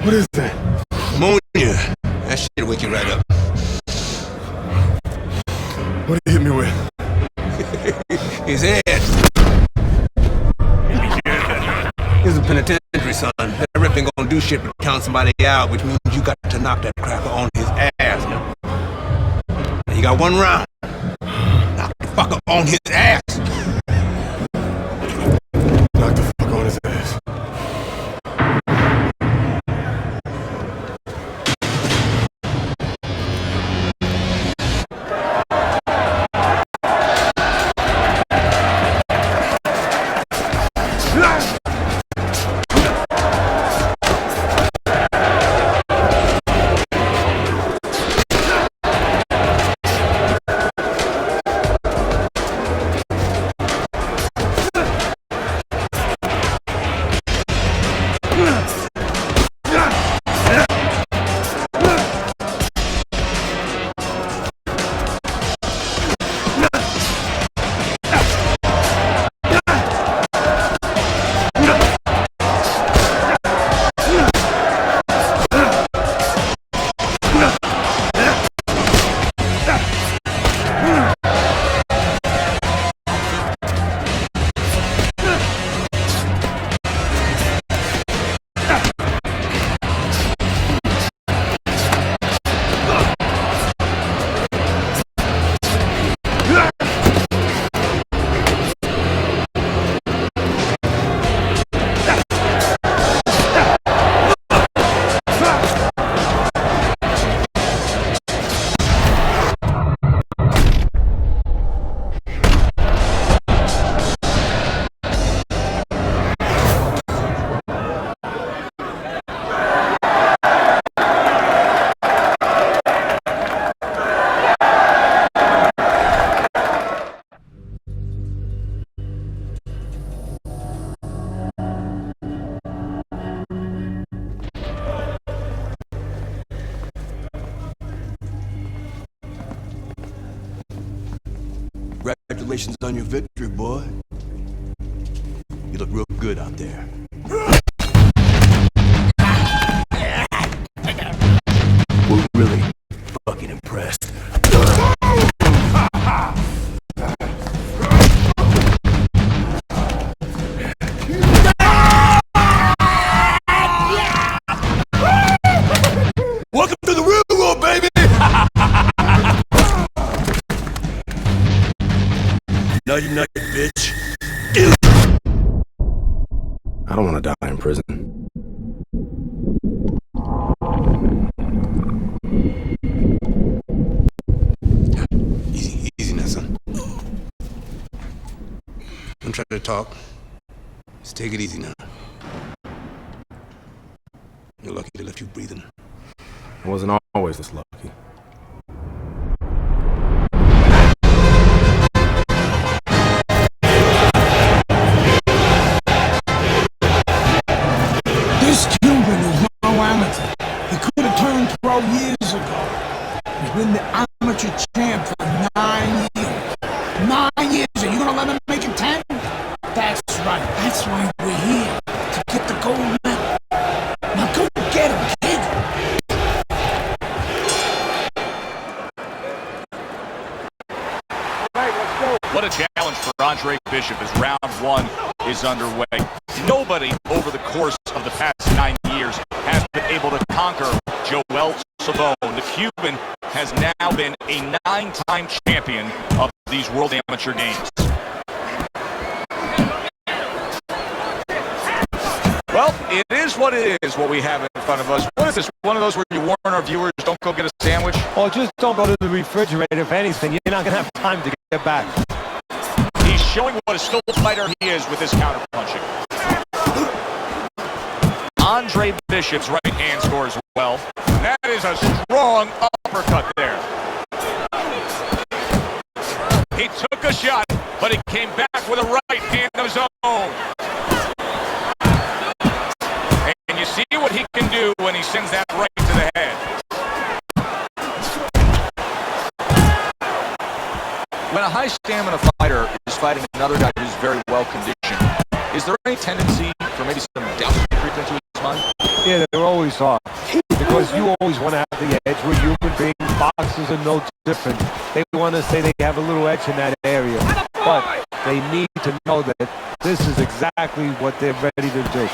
What is that? Ammonia. That shit'll wake you right up. What did he hit me with? His head. He's a penitentiary, son. That rep ain't gonna do shit but count somebody out, which means you got to knock that cracker on his ass. Now you got one round. Knock the fucker on his ass. Knock the fuck on his ass. Congratulations on your victory, boy. You look real good out there. We're really fucking impressed. Welcome to the real world, baby! No, you're not, bitch. I don't want to die in prison. Easy now, son. Don't try to talk. Just take it easy now. You're lucky to left you breathing. I wasn't always this lucky. This Cuban is no amateur. He could have turned pro years ago. He's been the amateur champ for 9 years. 9 years, and you're gonna let him make it 10? That's right. That's why we're here, to get the gold medal. Now go get him, kid. What a challenge for Andre Bishop as round one is underway. Nobody over the course of the past 9 years has been able to conquer Joel Savone. The Cuban has now been a 9-time champion of these World Amateur Games. Well, it is what it is, what we have in front of us. What is this, one of those where you warn our viewers, don't go get a sandwich? Oh, just don't go to the refrigerator. If anything, you're not going to have time to get back. He's showing what a skilled fighter he is with his counterpunching. Andre Bishop's right hand scores well. That is a strong uppercut there. He took a shot, but he came back with a right hand of his own. And you see what he can do when he sends that right to the head. When a high stamina fighter is fighting another guy who's very well conditioned, is there any tendency for maybe some doubt to creep into his mind? Yeah, there always are. Because you always want to have the edge. We're human beings. Boxers are no different. They want to say they have a little edge in that area. But they need to know that this is exactly what they're ready to do.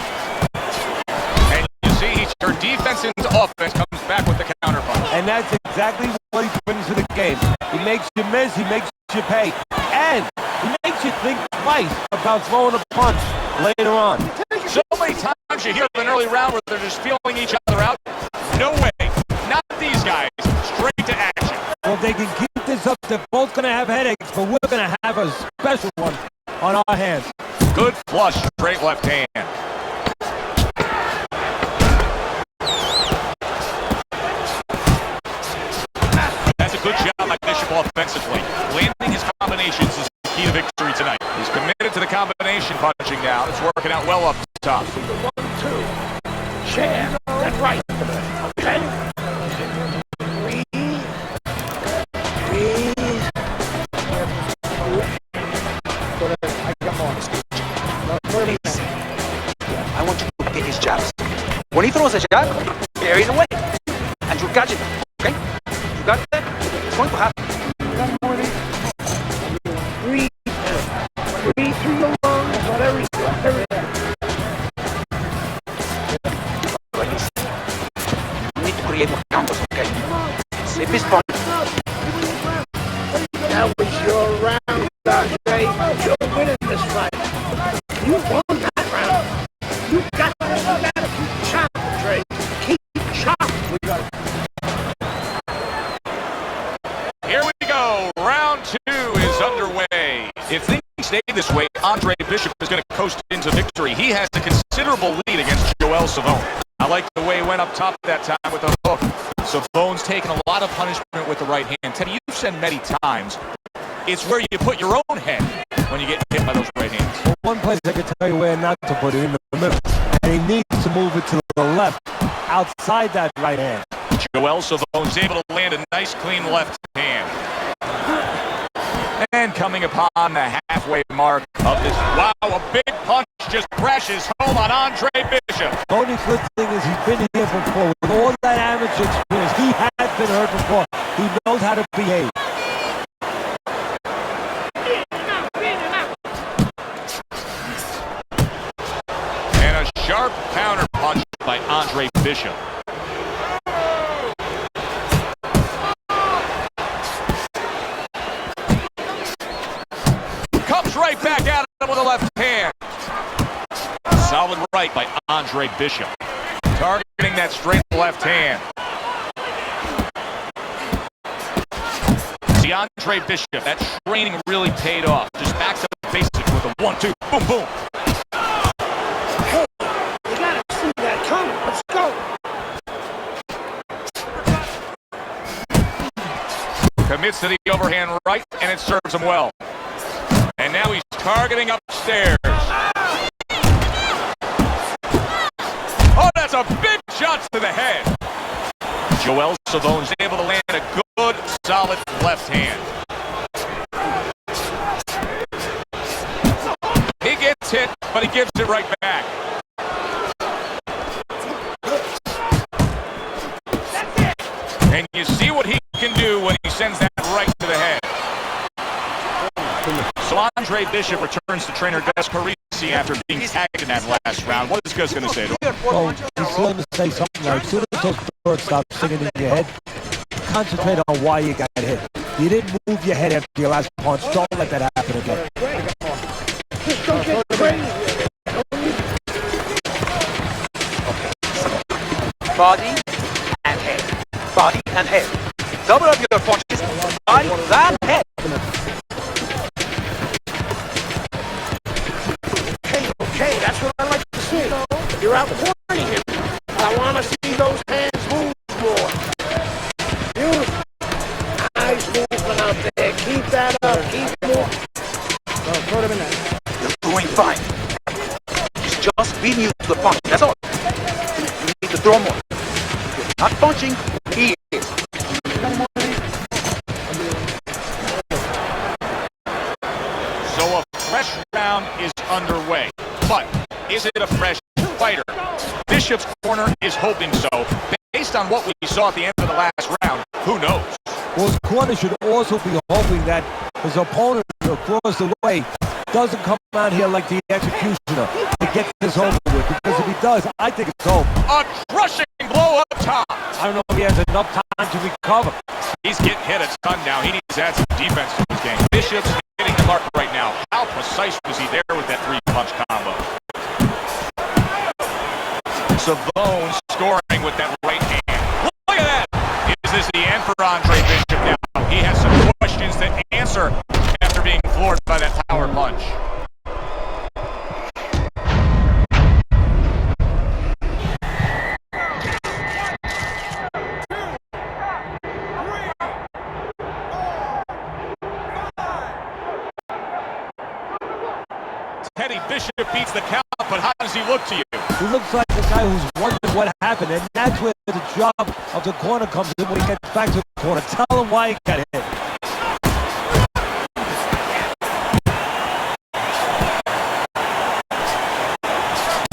And you see, he turned defense into offense, comes back with the counterpunch. And that's exactly what he brings to the game. He makes you miss, he makes you pay. And he makes you think twice about throwing a punch later on. So many times you hear in an early round where they're just feeling each other out. No way. Not these guys. Straight to action. Well, they can keep this up. They're both going to have headaches, but we're going to have a special one on our hands. Good flush, straight left hand. That's a good job by Bishop offensively. Landing his combinations is the key to victory tonight. He's committed to the combination punching now. It's working out well up top. 1, 2. Chair. That's right. Okay. I want you to pick his jabs. When he throws a jab, parry it away. And you catch it, okay? You got that? It's going to happen. Breathe through your lungs, whatever. Like this. You need to create more counters, okay? Slip his punch. That was your round, Andre. You're winning this fight. You won that round. You gotta keep chopping, Andre. Keep chopping. Here we go. Round 2 is underway. If things stay this way, Andre Bishop is going to coast into victory. He has a considerable lead against Joel Savone. I like the way he went up top that time with a hook. Savone's taken a lot of punishment with the right hand. Teddy, you've said many times, it's where you put your own head when you get hit by those right hands. Well, one place I can tell you where not to put it, in the middle. And he needs to move it to the left, outside that right hand. Joel Savone's able to land a nice, clean left hand. And coming upon the halfway mark of this, wow, a big punch just crashes home on Andre Bishop. The only good thing is he's been here before. With all that amateur experience, he has been hurt before. He knows how to behave. And a sharp counter punch by Andre Bishop. Comes right back at him with a left hand. Solid right by Andre Bishop. Targeting that straight left hand. See, Andre Bishop, that training really paid off. Just back to the basics with a 1-2, boom, boom. Hey, you gotta see that coming. Let's go. Commits to the overhand right, and it serves him well. And now he's targeting upstairs. Oh, that's a big shot to the head. Joel Savone's able to land a good, solid left hand. He gets hit, but he gives it right back. And you see what he can do when he sends that right to the head. So Andre Bishop returns to trainer Gus Parisi after being tagged in that last round. What is Gus going to say to him? Well, he's going to say something like, as soon as those birds stop singing in your head, concentrate on why you got hit. You didn't move your head after your last punch. Don't let that happen again. Just don't get crazy. Body and head. Body and head. Double up your punches. Body and head. Okay, that's what I like to see. You're out pointing him. I want to see those hands move more. Beautiful. Eyes moving out there. Keep that up. Keep moving. Put him in there. You're doing fine. He's just beating you to the punch. That's all. You need to throw more. If you're not punching, he is. So a fresh round is underway. But is it a fresh fighter? Bishop's corner is hoping so. Based on what we saw at the end of the last round, who knows? Well, his corner should also be hoping that his opponent across the way doesn't come out here like the executioner to get this over with. Because if he does, I think it's over. A crushing blow up top. I don't know if he has enough time to recover. He's getting hit a ton now. He needs to add some defense to his game. Bishop's hitting the mark right now. How precise was he there with that three-punch combo? Savone scoring with that right hand. Look at that! Is this the end for Andre Bishop now? He has some questions to answer after being floored by that power punch. Teddy Bishop beats the count, but how does he look to you? He looks like the guy who's wondering what happened, and that's where the job of the corner comes in when he gets back to the corner. Tell him why he got hit.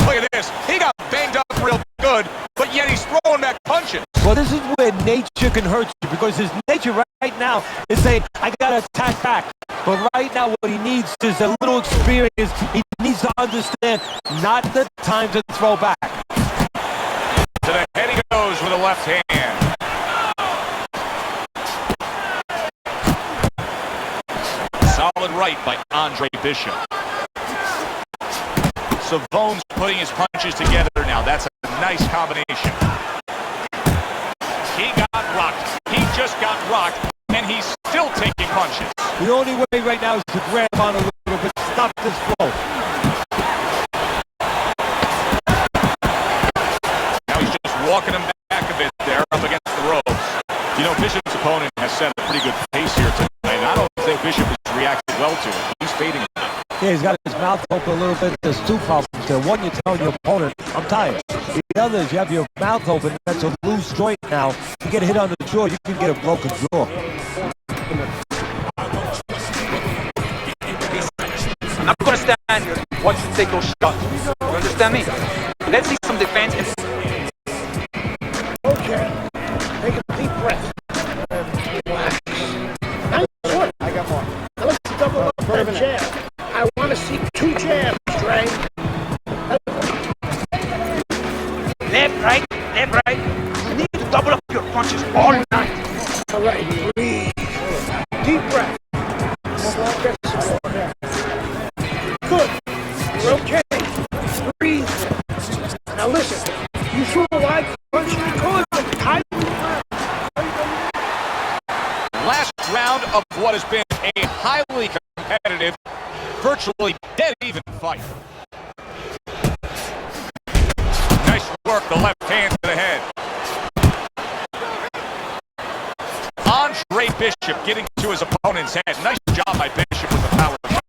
Look at this. He got banged up real good, but yet he's throwing back punches. Well, this is where nature can hurt you, because his nature right now is saying, I gotta attack back. But right now what he needs is a little experience. He needs to understand not the time to throw back. To the head he goes with a left hand. Solid right by Andre Bishop. Savone's putting his punches together now. That's a nice combination. He got rocked. He just got rocked, and he's still taking punches. The only way right now is to grab on a little bit, stop this flow. Now he's just walking him back a bit there up against the ropes. You know, Bishop's opponent has set a pretty good pace here tonight, and I don't think Bishop has reacted well to it. He's fading a bit. Yeah, he's got his mouth open a little bit. There's two problems there. One, you're telling your opponent, I'm tired. The other is you have your mouth open. That's a loose joint now. You get hit on the jaw, you can get a broken jaw. I'm not gonna stand here and watch you take those shots. You understand me? Let's see some defense. Okay. Take a deep breath. Relax. Nice work. I got more. Now let's double up for a jab. I want to see 2 jabs, Dre. Left, right. You need to double up your punches all night. All right, breathe. Deep breath. Get some more here. Good. You're okay. Breathe. Now listen. You saw why punch because I'm tight. Last round of what has been a highly competitive, virtually dead-even fight. Nice work, the left hand to the head. Andre Bishop getting to his opponent's head. Nice job by Bishop with the power shot.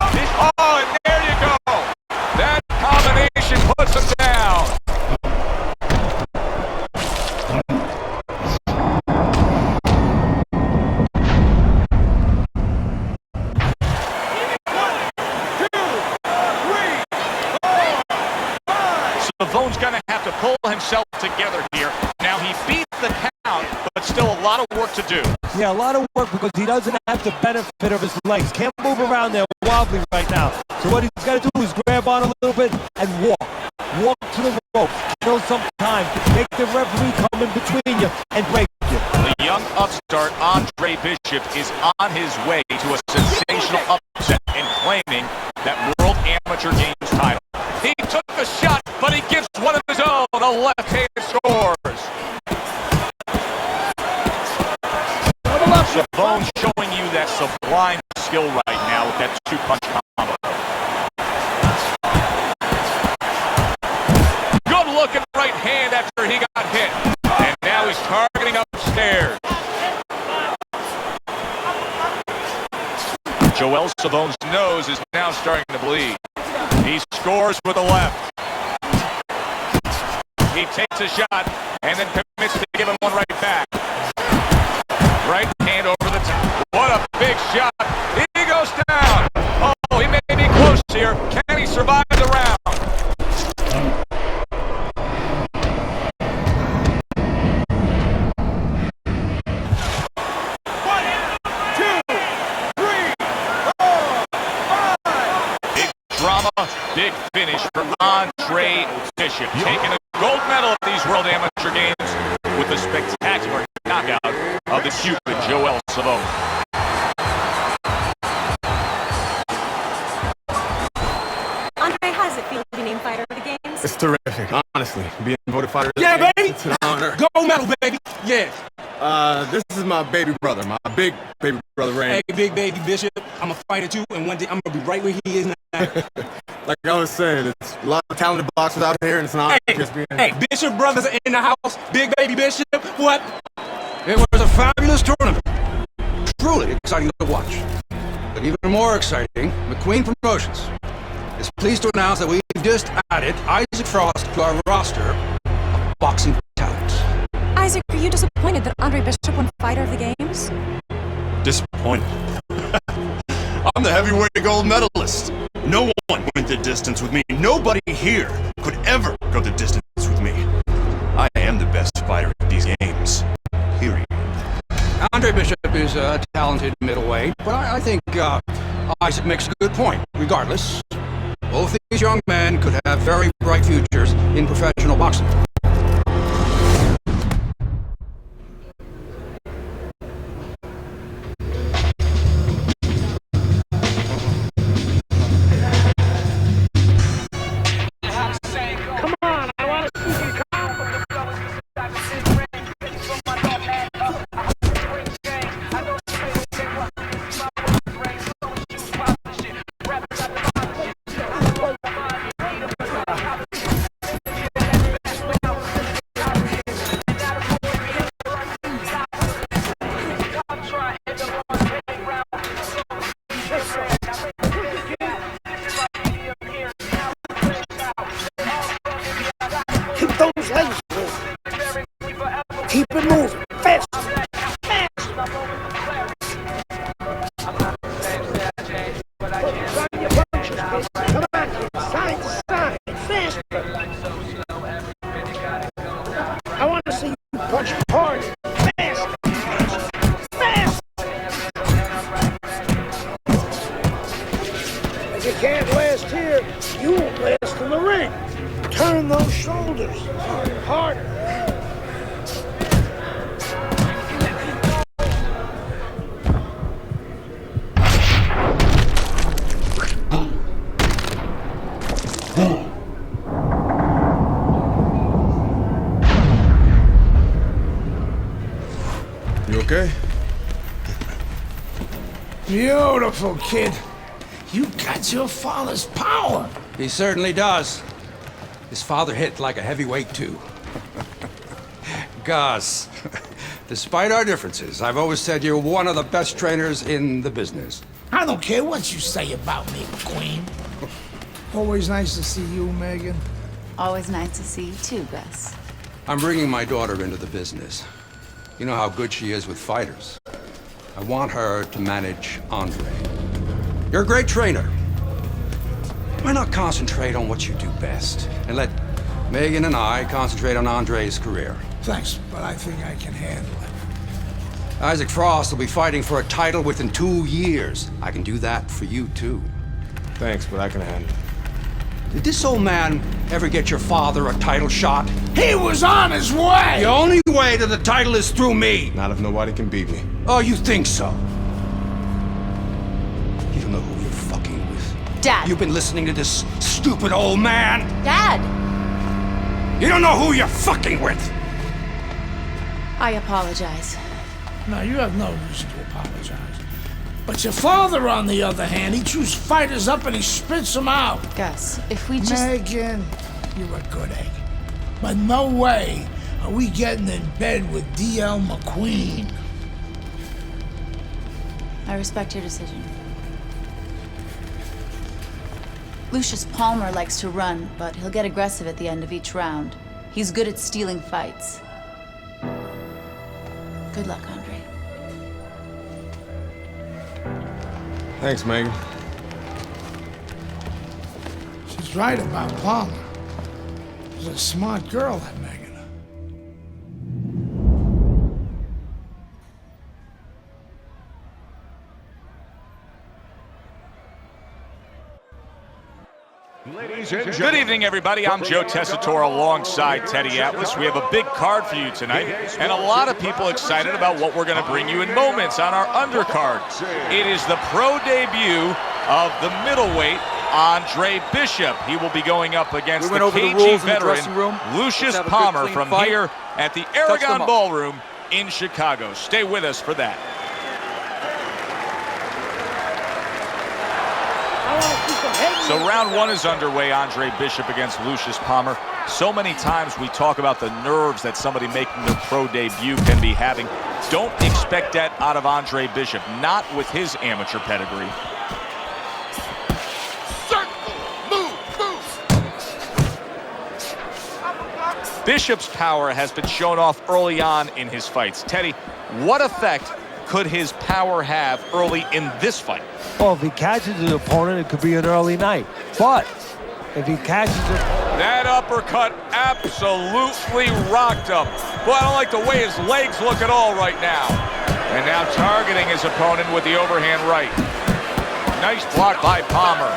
Oh, and there you go. That combination puts him down. Savone's gonna have to pull himself together here. Now he beat the count, but still a lot of work to do. Yeah, a lot of work because he doesn't have the benefit of his legs. Can't move around there wobbly right now. So what he's got to do is grab on a little bit and walk. Walk to the rope. Kill some time. Make the referee come in between you and break you. The young upstart Andre Bishop is on his way to a sensational upset and claiming that World Amateur Games title. He took the shot, but he gives one of his own. A left hand scores. Savone showing you that sublime skill right now with that 2-punch combo. Good looking right hand after he got hit. And now he's targeting upstairs. Joel Savone's nose is now starting to bleed. He scores with the left. He takes a shot and then commits to give him one right back. Right hand over the top. What a big shot. He goes down. Oh, he may be close here. Can he survive the round? big finish for Andre Bishop, taking a gold medal at these World Amateur Games with a spectacular knockout of the Cuban Joel Savone. Andre, how does it feel to be named fighter of the games? It's terrific, honestly. Being voted fighter. Yeah, baby! It's an honor. Gold medal, baby! Yeah. This is my baby brother, my big baby brother, Ray. Hey, big baby Bishop, I'm a fighter too, and one day I'm gonna be right where he is now. Like I was saying, it's a lot of talented boxers out here, and it's an honor just being. Hey, Bishop brothers are in the house. Big baby Bishop, what? It was a fabulous tournament. Truly exciting to watch. But even more exciting, McQueen Promotions is pleased to announce that we've just added Isaac Frost to our roster of boxing talents. Isaac, are you disappointed that Andre Bishop won fighter of the games? Disappointed. I'm the heavyweight gold medalist. No one went the distance with me. Nobody here could ever go the distance with me. I am the best fighter at these games. Period. Andre Bishop is a talented middleweight, but I think Isaac makes a good point. Regardless, both these young men could have very bright futures in professional boxing. Keep those legs moving. Keep it moving. Fast. Come on, side to side. Faster. I want to see you punch hard. Fast. Fast. If you can't last here, you won't last in the ring. Turn those shoulders. Harder. You okay? Beautiful, kid. You got your father's power. He certainly does. His father hit like a heavyweight, too. Gus, despite our differences, I've always said you're one of the best trainers in the business. I don't care what you say about me, McQueen. Always nice to see you, Megan. Always nice to see you too, Gus. I'm bringing my daughter into the business. You know how good she is with fighters. I want her to manage Andre. You're a great trainer. Why not concentrate on what you do best and let Megan and I concentrate on Andre's career? Thanks, but I think I can handle it. Isaac Frost will be fighting for a title within 2 years. I can do that for you, too. Thanks, but I can handle it. Did this old man ever get your father a title shot? He was on his way! The only way to the title is through me. Not if nobody can beat me. Oh, you think so? You don't know who you're fucking with. Dad! You've been listening to this stupid old man. Dad! You don't know who you're fucking with. I apologize. No, you have no reason to apologize. But your father, on the other hand, he chews fighters up and he spits them out. Gus, if we just... Megan, you're a good egg. But no way are we getting in bed with D.L. McQueen. I respect your decision. Lucius Palmer likes to run, but he'll get aggressive at the end of each round. He's good at stealing fights. Good luck, Andre. Thanks, Megan. She's right about Palmer. She's a smart girl, that Megan. Good evening, everybody. I'm Joe Tessitore alongside Teddy Atlas. We have a big card for you tonight, and a lot of people excited about what we're going to bring you in moments on our undercard. It is the pro debut of the middleweight, Andre Bishop. He will be going up against the cagey veteran, Lucius Palmer, from here at the Aragon Ballroom in Chicago. Stay with us for that. So round one is underway. Andre Bishop against Lucius Palmer. So many times we talk about the nerves that somebody making their pro debut can be having. Don't expect that out of Andre Bishop, not with his amateur pedigree. Bishop's power has been shown off early on in his fights. Teddy, what effect could his power have early in this fight? Well, if he catches his opponent, it could be an early night. But if he catches it... That uppercut absolutely rocked him. Boy, I don't like the way his legs look at all right now. And now targeting his opponent with the overhand right. Nice block by Palmer.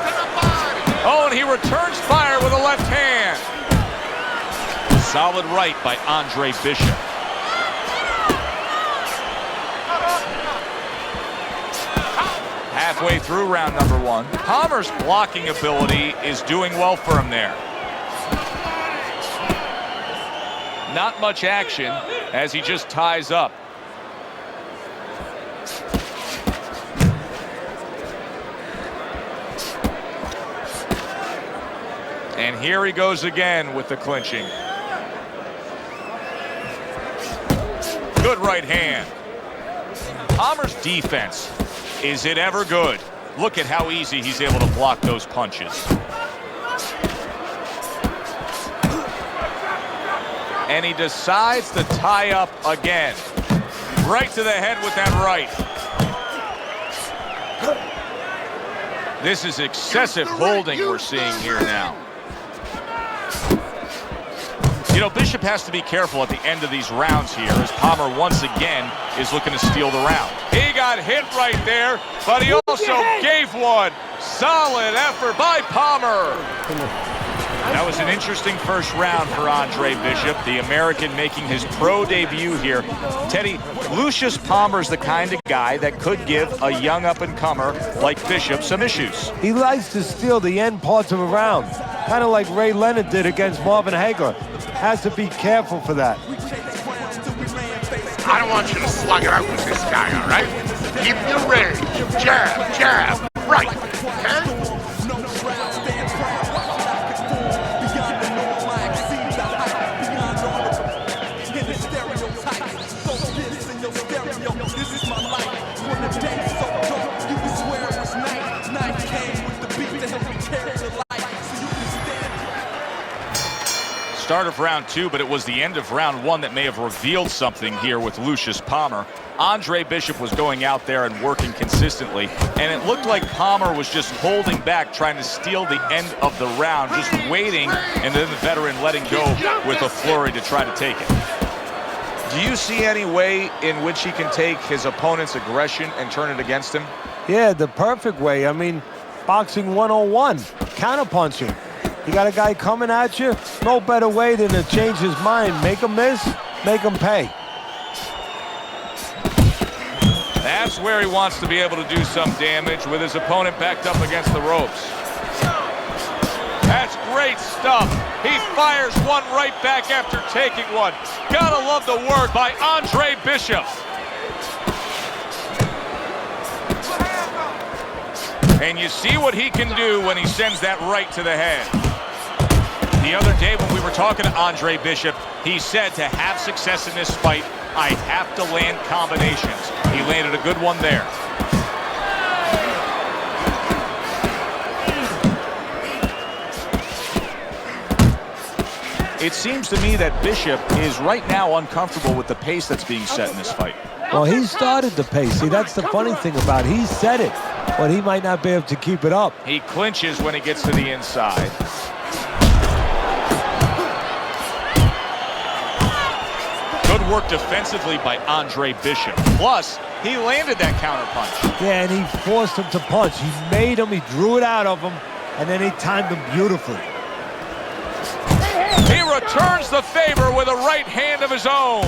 Oh, and he returns fire with a left hand. Solid right by Andre Bishop. Halfway through round number one. Palmer's blocking ability is doing well for him there. Not much action as he just ties up. And here he goes again with the clinching. Good right hand. Palmer's defense, is it ever good? Look at how easy he's able to block those punches. And he decides to tie up again. Right to the head with that right. This is excessive holding we're seeing here now. You know, Bishop has to be careful at the end of these rounds here, as Palmer once again is looking to steal the round. He got hit right there, but he also gave one. Solid effort by Palmer. That was an interesting first round for Andre Bishop, the American making his pro debut here. Teddy, Lucius Palmer's the kind of guy that could give a young up-and-comer like Bishop some issues. He likes to steal the end parts of a round, kind of like Ray Leonard did against Marvin Hagler. Has to be careful for that. I don't want you to slug it out with this guy, all right? Keep your range. Jab, jab, right, okay? Start of round two, but it was the end of round one that may have revealed something here with Lucius Palmer. Andre Bishop was going out there and working consistently, and it looked like Palmer was just holding back, trying to steal the end of the round, just waiting, and then the veteran letting go with a flurry to try to take it. Do you see any way in which he can take his opponent's aggression and turn it against him? Yeah, the perfect way. I mean, boxing 101, counterpunching. You got a guy coming at you, no better way than to change his mind. Make him miss, make him pay. That's where he wants to be able to do some damage with his opponent backed up against the ropes. That's great stuff. He fires one right back after taking one. Gotta love the work by Andre Bishop. And you see what he can do when he sends that right to the head. The other day when we were talking to Andre Bishop, he said to have success in this fight, I have to land combinations. He landed a good one there. It seems to me that Bishop is right now uncomfortable with the pace that's being set in this fight. Well, he started the pace. See, that's the funny thing about it. He set it, but he might not be able to keep it up. He clinches when he gets to the inside. Good work defensively by Andre Bishop. Plus, he landed that counterpunch. Yeah, and he forced him to punch. He made him, he drew it out of him, and then he timed them beautifully. He returns the favor with a right hand of his own.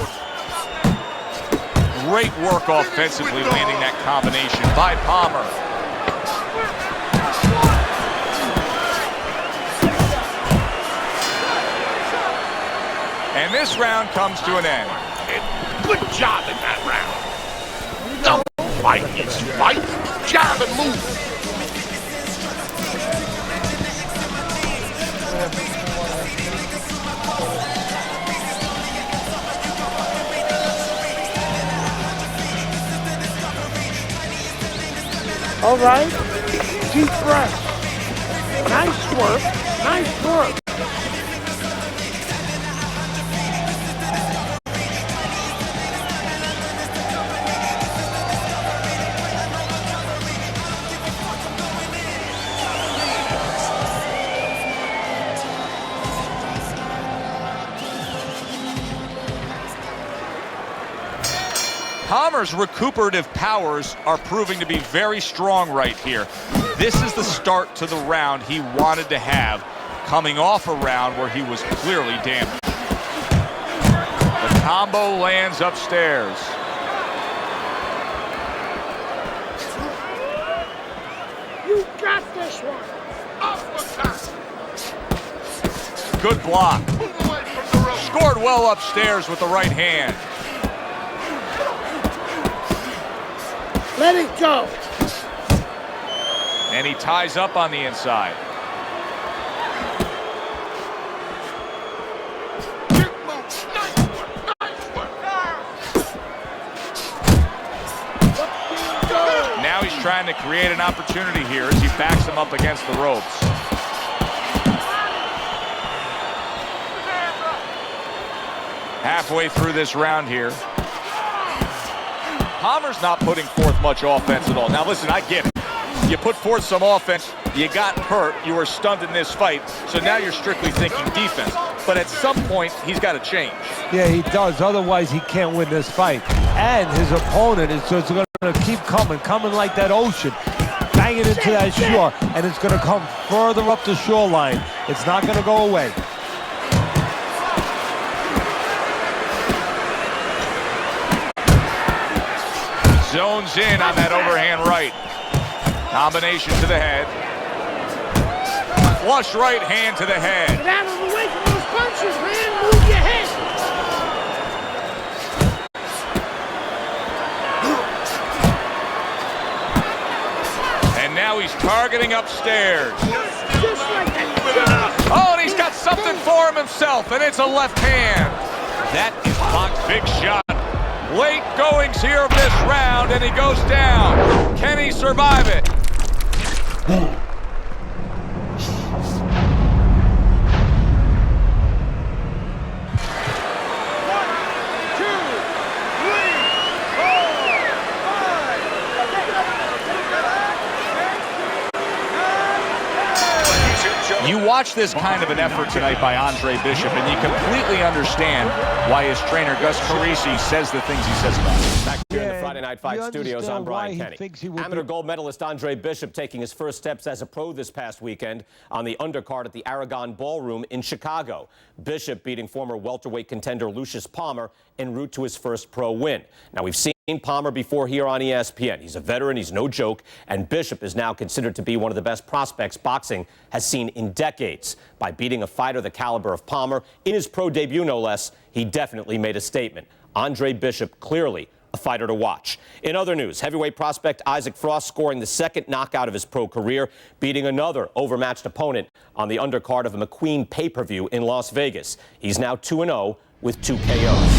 Great work offensively, landing that combination by Palmer. And this round comes to an end. Good job in that round. No, fight is fight. Jab and move. All right. Deep breath. Nice work. Nice work. Palmer's recuperative powers are proving to be very strong right here. This is the start to the round he wanted to have, coming off a round where he was clearly damaged. The combo lands upstairs. You got this one. Good block. Scored well upstairs with the right hand. Let it go. And he ties up on the inside. Now he's trying to create an opportunity here as he backs him up against the ropes. Halfway through this round here. Palmer's not putting forth much offense at all. Now listen, I get it. You put forth some offense, you got hurt, you were stunned in this fight, so now you're strictly thinking defense. But at some point, he's got to change. Yeah, he does. Otherwise, he can't win this fight. And his opponent is just going to keep coming like that ocean, banging into that shore, and it's going to come further up the shoreline. It's not going to go away. Zones in on that overhand right. Combination to the head. Flush right hand to the head. Get out of the way from those punches, man. Move your head. And now he's targeting upstairs. Just like that. Oh, and he's got something for himself, and it's a left hand. That is Bach's big shot. Late goings here of this round, and he goes down. Can he survive it? You watch this kind of an effort tonight by Andre Bishop, and you completely understand why his trainer, Gus Carisi, says the things he says about him. Back here in the Friday Night Fight studios, I'm Brian Kenny. Amateur gold medalist Andre Bishop taking his first steps as a pro this past weekend on the undercard at the Aragon Ballroom in Chicago. Bishop beating former welterweight contender Lucius Palmer en route to his first pro win. Now, we've seen Palmer before here on ESPN. He's a veteran, he's no joke, and Bishop is now considered to be one of the best prospects boxing has seen in decades. By beating a fighter the caliber of Palmer in his pro debut, no less, he definitely made a statement. Andre Bishop, clearly a fighter to watch. In other news, heavyweight prospect Isaac Frost scoring the second knockout of his pro career, beating another overmatched opponent on the undercard of a McQueen pay-per-view in Las Vegas. He's now 2-0 with 2 KOs.